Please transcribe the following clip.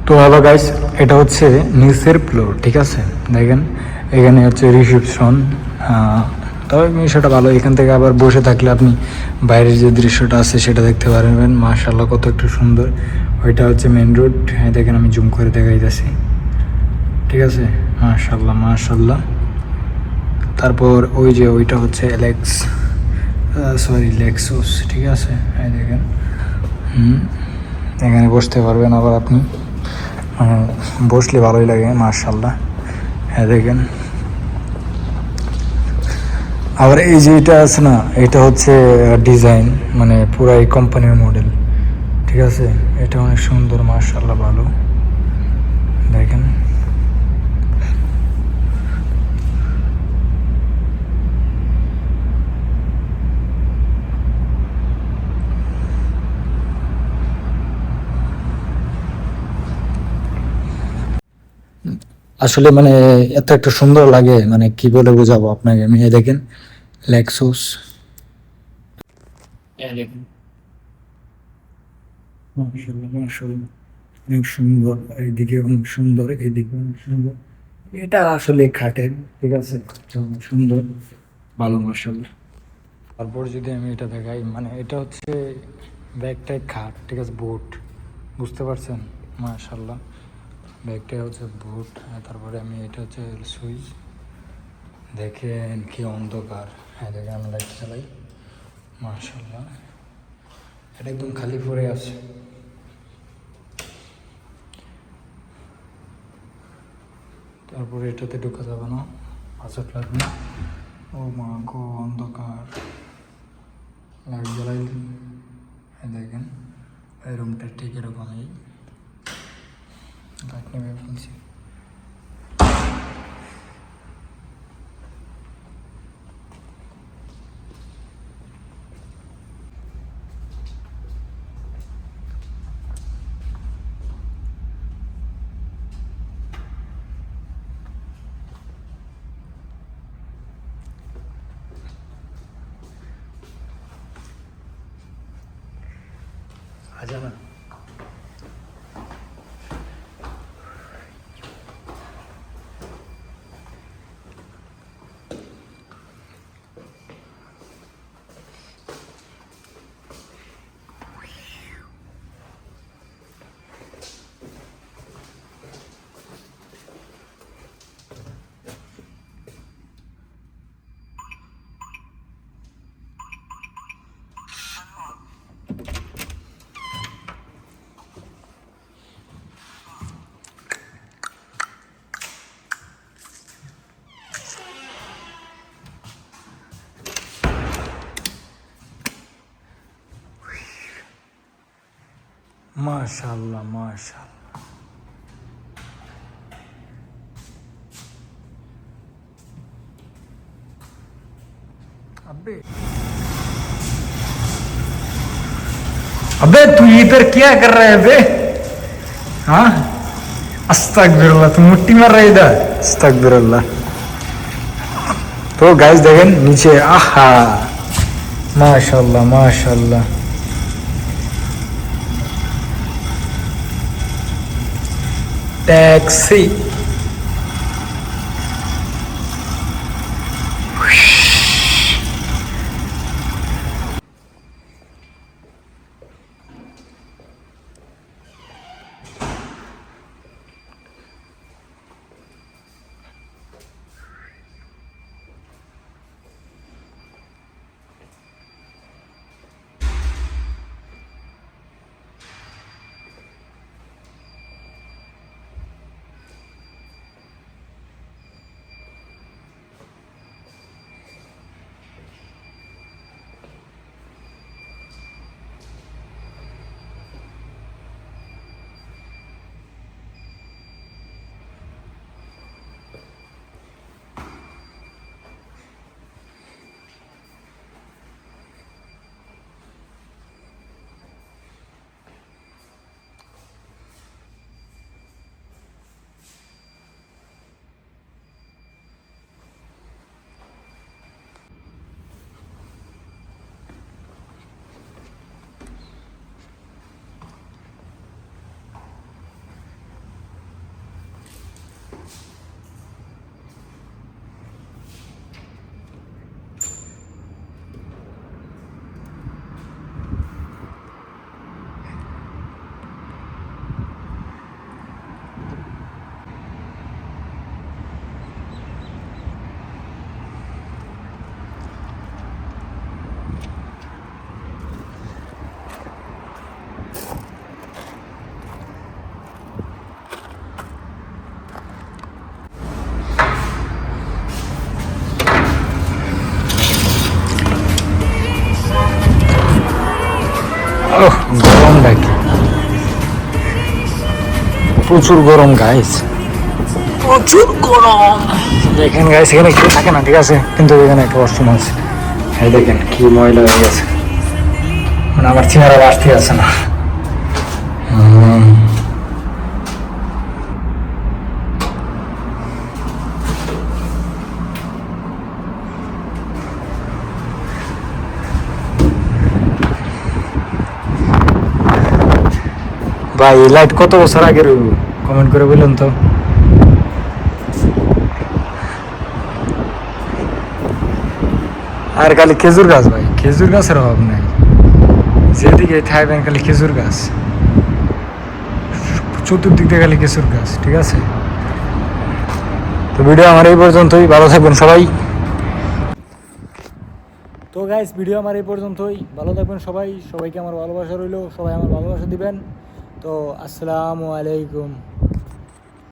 তো hello guys, এটা হচ্ছে নিচের ফ্লোর, ঠিক আছে। দেখেন এখানে হচ্ছে রিসেপশন। তবে বিষয়টা ভালো, এখান থেকে আবার বসে থাকলে আপনি বাইরের যে দৃশ্যটা আছে সেটা দেখতে পারবেন। মাশাআল্লাহ কত একটু সুন্দর। ওইটা হচ্ছে মেন রোড, হ্যাঁ দেখেন আমি জুম করে দেখাইতেছি, ঠিক আছে। মাশাআল্লাহ মাশাআল্লাহ। তারপর ওই যে ওইটা হচ্ছে এলেক্স, সরি লেক্সুস, ঠিক আছে। হ্যাঁ দেখেন, এখানে বসতে পারবেন আবার আপনি, মানে বসলে ভালোই লাগে মাশাআল্লাহ। হ্যাঁ দেখেন, আবার এই যে এটা আছে না, এটা হচ্ছে ডিজাইন, মানে পুরাই কোম্পানির মডেল, ঠিক আছে। এটা অনেক সুন্দর মাশাআল্লাহ, ভালো দেখেন। আসলে মানে এত একটা সুন্দর লাগে, মানে কি বলে বোঝাবো আপনাকে আমি। এই দেখেন লেক্সুস, মাশাআল্লাহ মাশাআল্লাহ, অনেক সুন্দর। এইদিকে অনেক সুন্দর, এইদিকে অনেক সুন্দর। এটা আসলে খাটের, ঠিক আছে, অনেক সুন্দর, ভালো মাশাআল্লাহ। তারপর যদি আমি এটা দেখাই, মানে এটা হচ্ছে ব্যাগটাই খাট, ঠিক আছে, বোট, বুঝতে পারছেন। মাশাআল্লাহ, ব্যাগটাই হচ্ছে বোট। তারপরে আমি এটা হচ্ছে সুইচ, দেখেন কি অন্ধকার। হ্যাঁ দেখেন আমি লাইট চালাই, মাশাআল্লাহ। এটা একদম খালি পড়ে আছে। তারপরে এটাতে ঢোকা যাবে না, পাসওয়ার্ড লাগবে। ও মা গো, অন্ধকার। লাইট জ্বালাই, দেখেন এই রুমটা ঠিক এরকমই। লাইট নেমে ফেলছি। আচ্ছা না, মাশাআল্লাহ মাশাআল্লাহ। अबे अबे तू इधर क्या कर रहा है बे? हाँ, अस्तगफिरुल्लाह, तू मुट्ठी मार रहा है इधर, अस्तगफिरुल्लाह। तो गाइस देखें नीचे, आहा माशाल्लाह माशाल्लाह। टैक्सी, প্রচুর গরম গাইস, প্রচুর গরম। দেখেন গাইস এখানে কেউ থাকে না, ঠিক আছে, কিন্তু এখানে একটা ওয়াশরুম আছে। এই দেখেন কি ময়লা হয়ে গেছে, মানে আমার চেহারা আসতে আছে না। ভাই এই লাইট কত বছর আগের কমেন্ট করে বললেন তো। আর খালি খেজুর গাছ ভাই, খেজুর গাছের অভাব নাই, যেদিকে থাকবেন খালি খেজুর গাছ, চতুর্দিক দিয়ে খালি খেজুর গাছ, ঠিক আছে। তো ভিডিও আমার এই পর্যন্তই, ভালো থাকবেন সবাই। তো গাইস ভিডিও আমার এই পর্যন্তই, ভালো থাকবেন সবাই, সবাইকে আমার ভালোবাসা রইলো, সবাই আমার ভালোবাসা দিবেন। তো আসসালামু আলাইকুম।